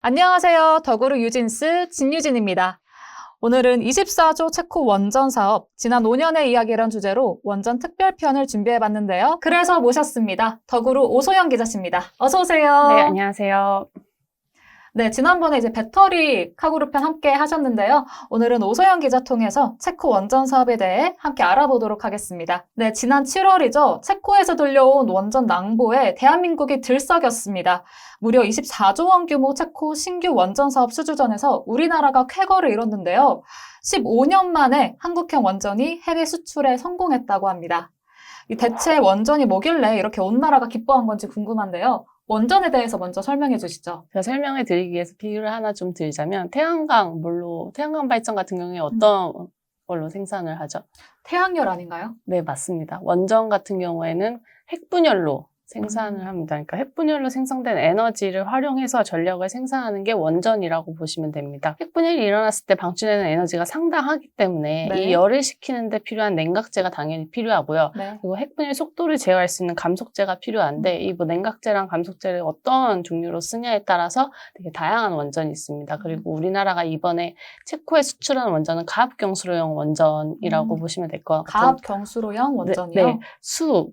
안녕하세요. 더그루 유진스 진유진입니다. 오늘은 24조 체코 원전 사업, 지난 5년의 이야기란 주제로 원전 특별편을 준비해봤는데요. 그래서 모셨습니다. 더그루 오소영 기자십니다. 어서 오세요. 네, 안녕하세요. 네, 지난번에 이제 배터리 카구루 편 함께 하셨는데요. 오늘은 오소영 기자 통해서 체코 원전 사업에 대해 함께 알아보도록 하겠습니다. 네, 지난 7월이죠. 체코에서 들려온 원전 낭보에 대한민국이 들썩였습니다. 무려 24조 원 규모 체코 신규 원전 사업 수주전에서 우리나라가 쾌거를 이뤘는데요. 15년 만에 한국형 원전이 해외 수출에 성공했다고 합니다. 대체 원전이 뭐길래 이렇게 온 나라가 기뻐한 건지 궁금한데요. 원전에 대해서 먼저 설명해 주시죠. 제가 설명해 드리기 위해서 비유를 하나 좀 드리자면 태양광 발전 같은 경우에 어떤 걸로 생산을 하죠? 태양열 아닌가요? 네, 맞습니다. 원전 같은 경우에는 핵분열로 생산을 합니다. 그러니까 핵분열로 생성된 에너지를 활용해서 전력을 생산하는 게 원전이라고 보시면 됩니다. 핵분열이 일어났을 때 방출되는 에너지가 상당하기 때문에 네. 이 열을 식히는 데 필요한 냉각제가 당연히 필요하고요. 네. 그리고 핵분열 속도를 제어할 수 있는 감속제가 필요한데 이 냉각제랑 감속제를 어떤 종류로 쓰냐에 따라서 되게 다양한 원전이 있습니다. 그리고 우리나라가 이번에 체코에 수출한 원전은 가압경수로용 원전이라고 보시면 될 것 같아요. 가압경수로용 원전이요? 네.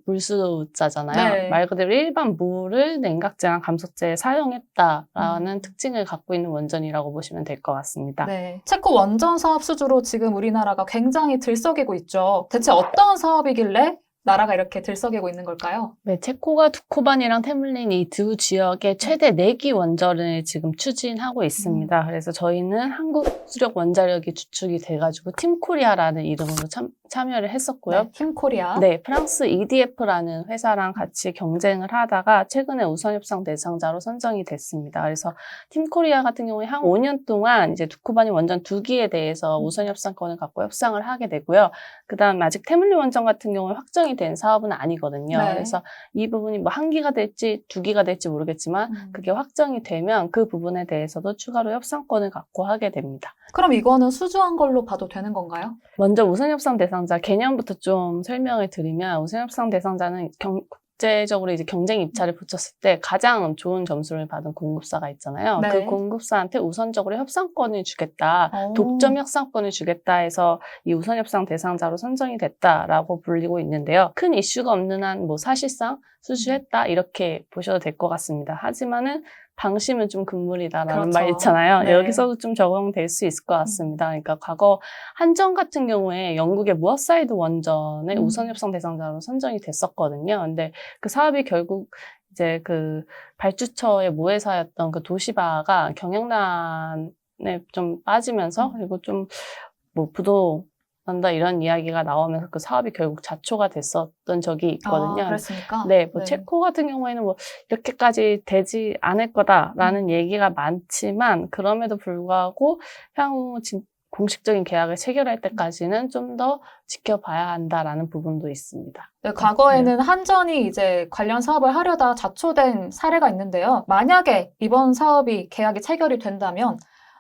물수자잖아요. 네. 말 그대로 일반 물을 냉각제랑 감속제에 사용했다라는 특징을 갖고 있는 원전이라고 보시면 될 것 같습니다. 네. 체코 원전 사업 수주로 지금 우리나라가 굉장히 들썩이고 있죠. 대체 어떤 사업이길래 나라가 이렇게 들썩이고 있는 걸까요? 네, 체코가 두코반이랑 테물린 이 두 지역의 최대 4기 원전을 지금 추진하고 있습니다. 그래서 저희는 한국 수력 원자력이 주축이 돼가지고 팀코리아라는 이름으로 참여를 했었고요. 네, 팀코리아. 네, 프랑스 EDF라는 회사랑 같이 경쟁을 하다가 최근에 우선협상 대상자로 선정이 됐습니다. 그래서 팀코리아 같은 경우에 한 5년 동안 이제 두코바니 원전 2기에 대해서 우선협상권을 갖고 협상을 하게 되고요. 그다음 아직 테물린 원전 같은 경우에 확정이 된 사업은 아니거든요. 네. 그래서 이 부분이 뭐 1기가 될지 2기가 될지 모르겠지만 그게 확정이 되면 그 부분에 대해서도 추가로 협상권을 갖고 하게 됩니다. 그럼 이거는 수주한 걸로 봐도 되는 건가요? 먼저 우선협상 대상자 개념부터 좀 설명을 드리면 우선협상 대상자는 국제적으로 이제 경쟁 입찰을 붙였을 때 가장 좋은 점수를 받은 공급사가 있잖아요. 네. 그 공급사한테 우선적으로 협상권을 주겠다, 독점 협상권을 주겠다 해서 이 우선협상 대상자로 선정이 됐다라고 불리고 있는데요. 큰 이슈가 없는 한 뭐 사실상 수주했다 이렇게 보셔도 될 것 같습니다. 하지만은 방심은 좀 금물이다라는 그렇죠. 말 있잖아요. 네. 여기서도 좀 적용될 수 있을 것 같습니다. 그러니까 과거 한전 같은 경우에 영국의 무어사이드 원전의 우선협상 대상자로 선정이 됐었거든요. 근데 그 사업이 결국 이제 그 발주처의 모회사였던 그 도시바가 경영난에 좀 빠지면서 그리고 좀 뭐 부도난다 이런 이야기가 나오면서 그 사업이 결국 자초가 됐었던 적이 있거든요. 그랬습니까? 네, 뭐 체코 같은 경우에는 뭐 이렇게까지 되지 않을 거다라는 얘기가 많지만 그럼에도 불구하고 향후 공식적인 계약을 체결할 때까지는 좀 더 지켜봐야 한다라는 부분도 있습니다. 네, 과거에는 한전이 이제 관련 사업을 하려다 자초된 사례가 있는데요. 만약에 이번 사업이 계약이 체결이 된다면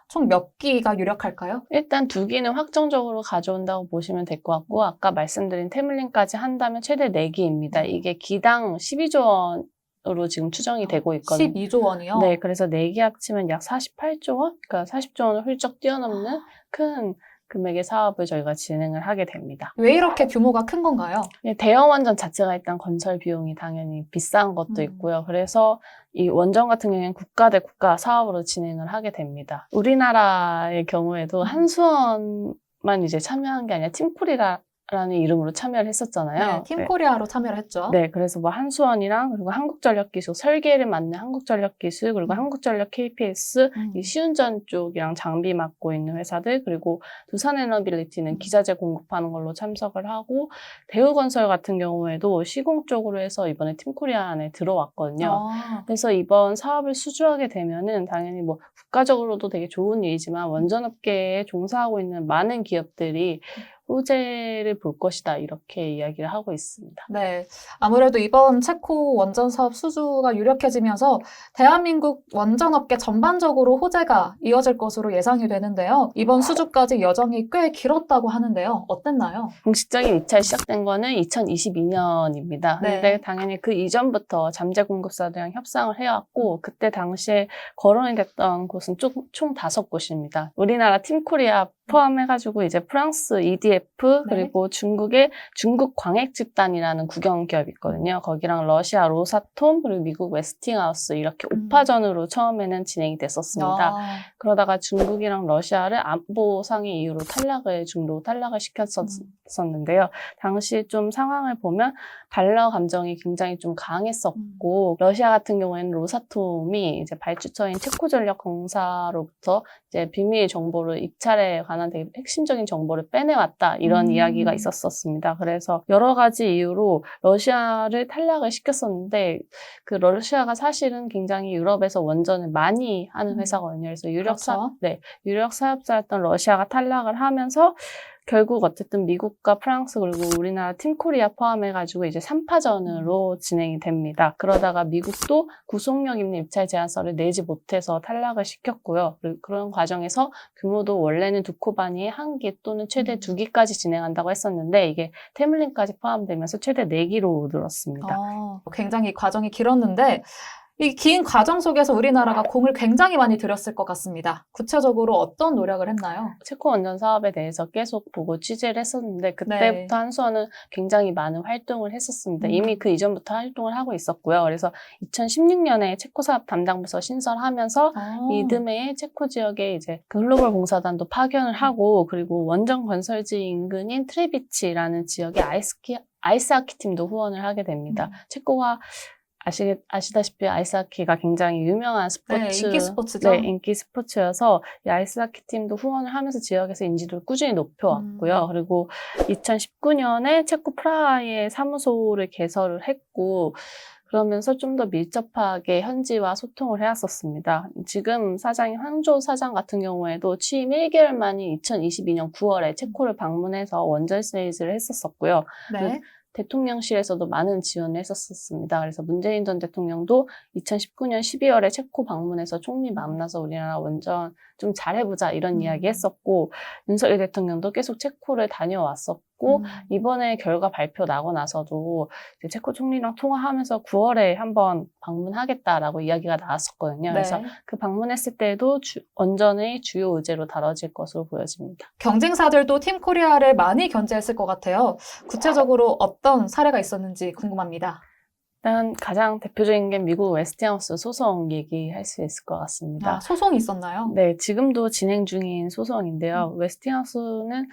총 몇 기가 유력할까요? 일단 2기는 확정적으로 가져온다고 보시면 될 것 같고 아까 말씀드린 테물린까지 한다면 최대 4기입니다. 이게 기당 12조 원으로 지금 추정이 되고 있거든요. 12조 원이요? 네, 그래서 4기 합치면 약 48조 원? 그러니까 40조 원을 훌쩍 뛰어넘는 큰 금액의 사업을 저희가 진행을 하게 됩니다. 왜 이렇게 규모가 큰 건가요? 대형 원전 자체가 일단 건설 비용이 당연히 비싼 것도 있고요. 그래서 이 원전 같은 경우에는 국가 대 국가 사업으로 진행을 하게 됩니다. 우리나라의 경우에도 한수원만 이제 참여한 게 아니라 팀코리아라는 이름으로 참여를 했었잖아요. 네, 팀코리아로 참여를 했죠. 네, 그래서 뭐 한수원이랑 그리고 한국전력기술 설계를 맡는 한국전력기술 그리고 한국전력 KPS 이 시운전 쪽이랑 장비 맡고 있는 회사들 그리고 두산에너빌리티는 기자재 공급하는 걸로 참석을 하고 대우건설 같은 경우에도 시공 쪽으로 해서 이번에 팀코리아 안에 들어왔거든요. 그래서 이번 사업을 수주하게 되면은 당연히 뭐 국가적으로도 되게 좋은 일이지만 원전업계에 종사하고 있는 많은 기업들이 호재를 볼 것이다 이렇게 이야기를 하고 있습니다. 네. 아무래도 이번 체코 원전 사업 수주가 유력해지면서 대한민국 원전업계 전반적으로 호재가 이어질 것으로 예상이 되는데요. 이번 수주까지 여정이 꽤 길었다고 하는데요. 어땠나요? 공식적인 입찰이 시작된 거는 2022년입니다. 네. 근데 당연히 그 이전부터 잠재 공급사들이랑 협상을 해왔고 그때 당시에 거론이 됐던 곳은 총 5곳입니다. 우리나라 팀코리아 포함해가지고 이제 프랑스 EDF 네. 그리고 중국의 중국 광핵집단이라는 국영기업이 있거든요. 거기랑 러시아 로사톰 그리고 미국 웨스팅하우스 이렇게 5파전으로 처음에는 진행이 됐었습니다. 아, 그러다가 중국이랑 러시아를 안보상의 이유로 중도 탈락을 시켰었는데요. 당시 좀 상황을 보면 반러 감정이 굉장히 좀 강했었고 러시아 같은 경우에는 로사톰이 이제 발주처인 체코전력공사로부터 이제 비밀 정보를 입찰에 관한 되게 핵심적인 정보를 빼내왔다 이런 이야기가 있었습니다. 그래서 여러 가지 이유로 러시아를 탈락을 시켰었는데 그 러시아가 사실은 굉장히 유럽에서 원전을 많이 하는 회사거든요. 그래서 그렇죠. 유력 사업자였던 러시아가 탈락을 하면서 결국 어쨌든 미국과 프랑스 그리고 우리나라 팀코리아 포함해가지고 이제 3파전으로 진행이 됩니다. 그러다가 미국도 구속력 있는 입찰 제안서를 내지 못해서 탈락을 시켰고요. 그리고 그런 과정에서 규모도 원래는 2코 반이 1기 또는 최대 2기까지 진행한다고 했었는데 이게 태물린까지 포함되면서 최대 4기로 늘었습니다. 굉장히 과정이 길었는데 이 긴 과정 속에서 우리나라가 공을 굉장히 많이 들였을 것 같습니다. 구체적으로 어떤 노력을 했나요? 체코 원전 사업에 대해서 계속 보고 취재를 했었는데 그때부터 한수원은 굉장히 많은 활동을 했었습니다. 이미 그 이전부터 활동을 하고 있었고요. 그래서 2016년에 체코 사업 담당부서 신설하면서 이듬해에 체코 지역에 이제 글로벌 봉사단도 파견을 하고 그리고 원전 건설지 인근인 트레비치라는 지역에 아이스하키 팀도 후원을 하게 됩니다. 체코가 아시다시피 아이스하키가 굉장히 유명한 스포츠, 인기 스포츠죠. 네, 인기 스포츠여서 이 아이스하키 팀도 후원을 하면서 지역에서 인지도를 꾸준히 높여왔고요. 그리고 2019년에 체코 프라하에 사무소를 개설을 했고 그러면서 좀 더 밀접하게 현지와 소통을 해왔었습니다. 지금 사장인 황조 사장 같은 경우에도 취임 1개월 만인 2022년 9월에 체코를 방문해서 원전 세일즈를 했었었고요. 네. 대통령실에서도 많은 지원을 했었습니다. 그래서 문재인 전 대통령도 2019년 12월에 체코 방문해서 총리 만나서 우리나라 원전 좀 잘해보자 이런 이야기 했었고 윤석열 대통령도 계속 체코를 다녀왔었고 이번에 결과 발표 나고 나서도 이제 체코 총리랑 통화하면서 9월에 한번 방문하겠다라고 이야기가 나왔었거든요. 그래서 그 방문했을 때도 원전의 주요 의제로 다뤄질 것으로 보여집니다. 경쟁사들도 팀 코리아를 많이 견제했을 것 같아요. 구체적으로 어떤 사례가 있었는지 궁금합니다. 일단 가장 대표적인 게 미국 웨스팅하우스 소송 얘기할 수 있을 것 같습니다. 소송이 있었나요? 네, 지금도 진행 중인 소송인데요. 웨스팅하우스는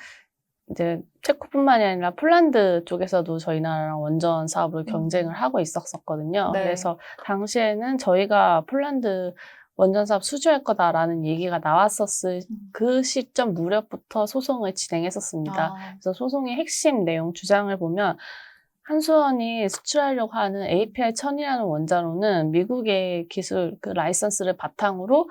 이제 체코뿐만이 아니라 폴란드 쪽에서도 저희 나라랑 원전 사업으로 경쟁을 하고 있었거든요. 그래서 당시에는 저희가 폴란드 원전 사업 수주할 거다라는 얘기가 나왔었을 그 시점 무렵부터 소송을 진행했었습니다. 그래서 소송의 핵심 내용 주장을 보면 한수원이 수출하려고 하는 APR-1000이라는 원자로는 미국의 기술 그 라이선스를 바탕으로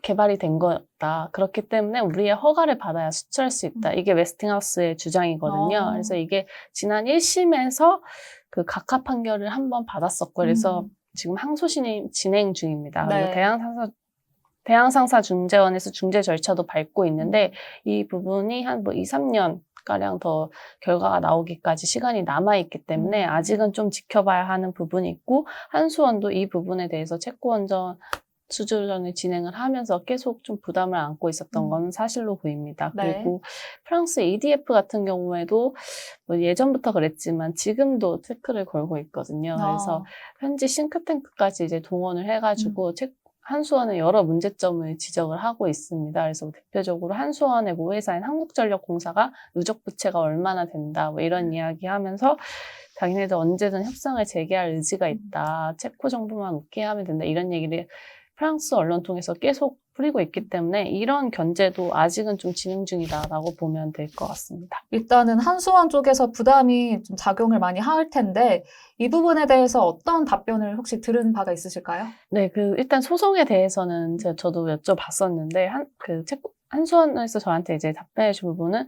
개발이 된 거다. 그렇기 때문에 우리의 허가를 받아야 수출할 수 있다. 이게 웨스팅하우스의 주장이거든요. 그래서 이게 지난 1심에서 그 각하 판결을 한번 받았었고 그래서 지금 항소심이 진행 중입니다. 그리고 대항상사 중재원에서 중재 절차도 밟고 있는데 이 부분이 한 2, 3년 가량 더 결과가 나오기까지 시간이 남아있기 때문에 아직은 좀 지켜봐야 하는 부분이 있고 한수원도 이 부분에 대해서 체코 원전 수주전을 진행을 하면서 계속 좀 부담을 안고 있었던 건 사실로 보입니다. 그리고 프랑스 EDF 같은 경우에도 뭐 예전부터 그랬지만 지금도 태클을 걸고 있거든요. 그래서 현지 싱크탱크까지 이제 동원을 해가지고 한수원의 여러 문제점을 지적을 하고 있습니다. 그래서 대표적으로 한수원의 모회사인 한국전력공사가 누적 부채가 얼마나 된다 뭐 이런 이야기 하면서 자기네들 언제든 협상을 재개할 의지가 있다. 체코 정부만 오케이 하면 된다. 이런 얘기를 프랑스 언론 통해서 계속 뿌리고 있기 때문에 이런 견제도 아직은 좀 진행 중이다라고 보면 될 것 같습니다. 일단은 한수원 쪽에서 부담이 좀 작용을 많이 할 텐데 이 부분에 대해서 어떤 답변을 혹시 들은 바가 있으실까요? 네, 일단 소송에 대해서는 저도 여쭤봤었는데 한수원에서 저한테 이제 답변해 준 부분은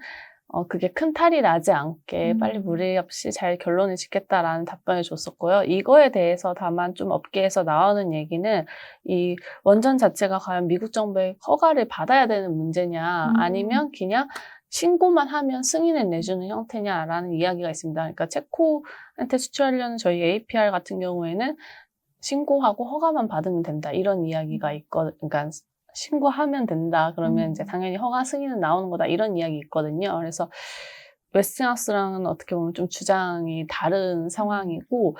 그게 큰 탈이 나지 않게 빨리 무리 없이 잘 결론을 짓겠다라는 답변을 줬었고요. 이거에 대해서 다만 좀 업계에서 나오는 얘기는 이 원전 자체가 과연 미국 정부의 허가를 받아야 되는 문제냐 아니면 그냥 신고만 하면 승인을 내주는 형태냐라는 이야기가 있습니다. 그러니까 체코한테 수출하려는 저희 APR 같은 경우에는 신고하고 허가만 받으면 된다. 이런 이야기가 있거든요. 그러니까 신고하면 된다. 그러면 이제 당연히 허가 승인은 나오는 거다. 이런 이야기 있거든요. 그래서 웨스팅하우스랑은 어떻게 보면 좀 주장이 다른 상황이고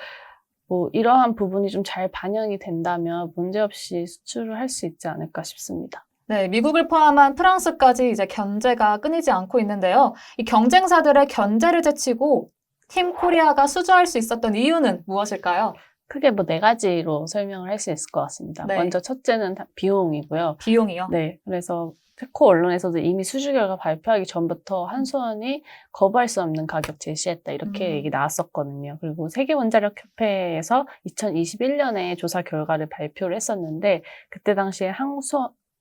뭐 이러한 부분이 좀 잘 반영이 된다면 문제없이 수출을 할 수 있지 않을까 싶습니다. 네, 미국을 포함한 프랑스까지 이제 견제가 끊이지 않고 있는데요. 이 경쟁사들의 견제를 제치고 팀 코리아가 수주할 수 있었던 이유는 무엇일까요? 크게 뭐 4가지로 설명을 할 수 있을 것 같습니다. 네. 먼저 첫째는 비용이고요. 비용이요? 네, 그래서 체코 언론에서도 이미 수주 결과 발표하기 전부터 한수원이 거부할 수 없는 가격 제시했다 이렇게 얘기 나왔었거든요. 그리고 세계원자력협회에서 2021년에 조사 결과를 발표를 했었는데 그때 당시에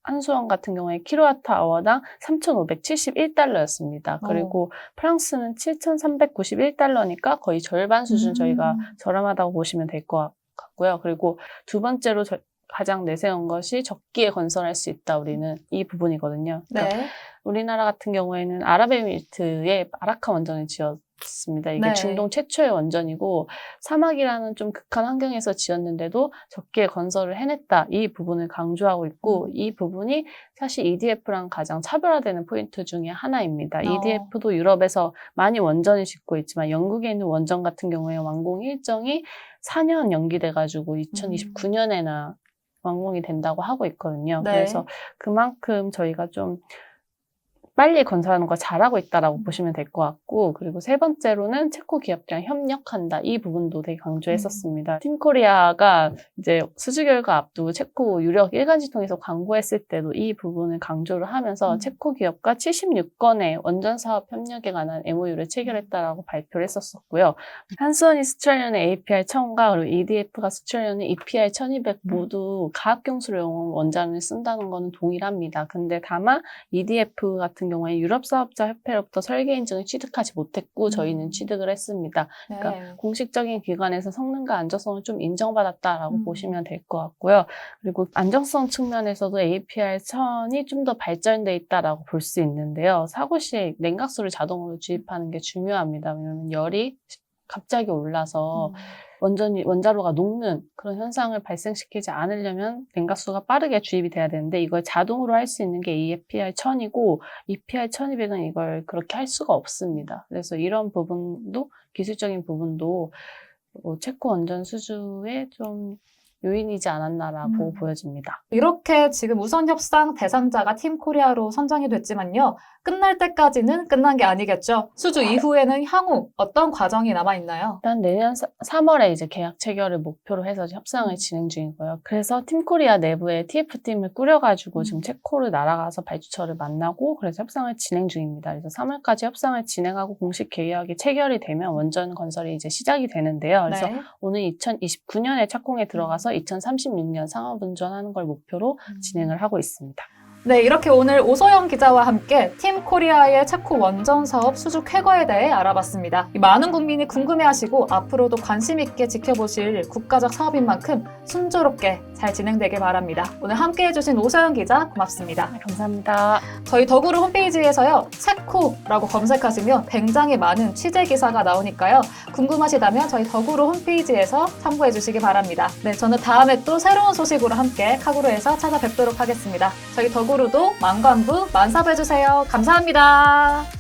한수원 같은 경우에 킬로와트아워당 3,571달러였습니다. 그리고 프랑스는 7,391달러니까 거의 절반 수준 저희가 저렴하다고 보시면 될 것 같고요. 그리고 두 번째로 가장 내세운 것이 적기에 건설할 수 있다. 우리는 이 부분이거든요. 그러니까 네. 우리나라 같은 경우에는 아랍에미리트에 아라카 원전을 지었습니다. 이게 네. 중동 최초의 원전이고 사막이라는 좀 극한 환경에서 지었는데도 적기에 건설을 해냈다. 이 부분을 강조하고 있고 이 부분이 사실 EDF랑 가장 차별화되는 포인트 중에 하나입니다. EDF도 유럽에서 많이 원전을 짓고 있지만 영국에 있는 원전 같은 경우에 완공 일정이 4년 연기돼가지고 2029년에나 완공이 된다고 하고 있거든요. 네. 그래서 그만큼 저희가 좀 빨리 건설하는 걸 잘하고 있다라고 보시면 될 것 같고 그리고 세 번째로는 체코 기업들이랑 협력한다. 이 부분도 되게 강조했었습니다. 팀코리아가 이제 수주 결과 앞두고 체코 유력 일간지통에서 광고했을 때도 이 부분을 강조를 하면서 체코 기업과 76건의 원전 사업 협력에 관한 MOU를 체결했다라고 발표를 했었고요. 한수원이 수출하려는 APR 1000과 그리고 EDF가 수출하려는 EPR 1200 모두 가압경수용 원전을 쓴다는 거는 동일합니다. 근데 다만 EDF 같은 경우에 유럽 사업자 협회로부터 설계 인증을 취득하지 못했고 저희는 취득을 했습니다. 그러니까 네. 공식적인 기관에서 성능과 안정성을 좀 인정받았다라고 보시면 될 것 같고요. 그리고 안정성 측면에서도 APR 1000이 좀 더 발전돼 있다라고 볼 수 있는데요. 사고 시에 냉각수를 자동으로 주입하는 게 중요합니다. 왜냐하면 열이 갑자기 올라서 원자로가 녹는 그런 현상을 발생시키지 않으려면 냉각수가 빠르게 주입이 돼야 되는데 이걸 자동으로 할 수 있는 게 EPR 1000이고 EPR 1200은 이걸 그렇게 할 수가 없습니다. 그래서 이런 부분도 기술적인 부분도 체코 원전 수주에 좀 요인이지 않았나라고 보여집니다. 이렇게 지금 우선 협상 대상자가 팀 코리아로 선정이 됐지만요. 끝날 때까지는 끝난 게 아니겠죠. 수주 이후에는 향후 어떤 과정이 남아있나요? 일단 내년 3월에 이제 계약 체결을 목표로 해서 협상을 진행 중이고요. 그래서 팀코리아 내부에 TF팀을 꾸려가지고 지금 체코를 날아가서 발주처를 만나고 그래서 협상을 진행 중입니다. 그래서 3월까지 협상을 진행하고 공식 계약이 체결이 되면 원전 건설이 이제 시작이 되는데요. 그래서 네. 오늘 2029년에 착공에 들어가서 2036년 상업운전하는 걸 목표로 진행을 하고 있습니다. 네, 이렇게 오늘 오소영 기자와 함께 팀 코리아의 체코 원전 사업 수주 쾌거에 대해 알아봤습니다. 많은 국민이 궁금해하시고 앞으로도 관심 있게 지켜보실 국가적 사업인 만큼 순조롭게 잘 진행되길 바랍니다. 오늘 함께 해주신 오소영 기자 고맙습니다. 감사합니다. 저희 더구루 홈페이지에서요, 체코라고 검색하시면 굉장히 많은 취재 기사가 나오니까요. 궁금하시다면 저희 더구루 홈페이지에서 참고해 주시기 바랍니다. 네, 저는 다음에 또 새로운 소식으로 함께 카구루에서 찾아뵙도록 하겠습니다. 저희 더구루도 만관부 만삽해주세요. 감사합니다.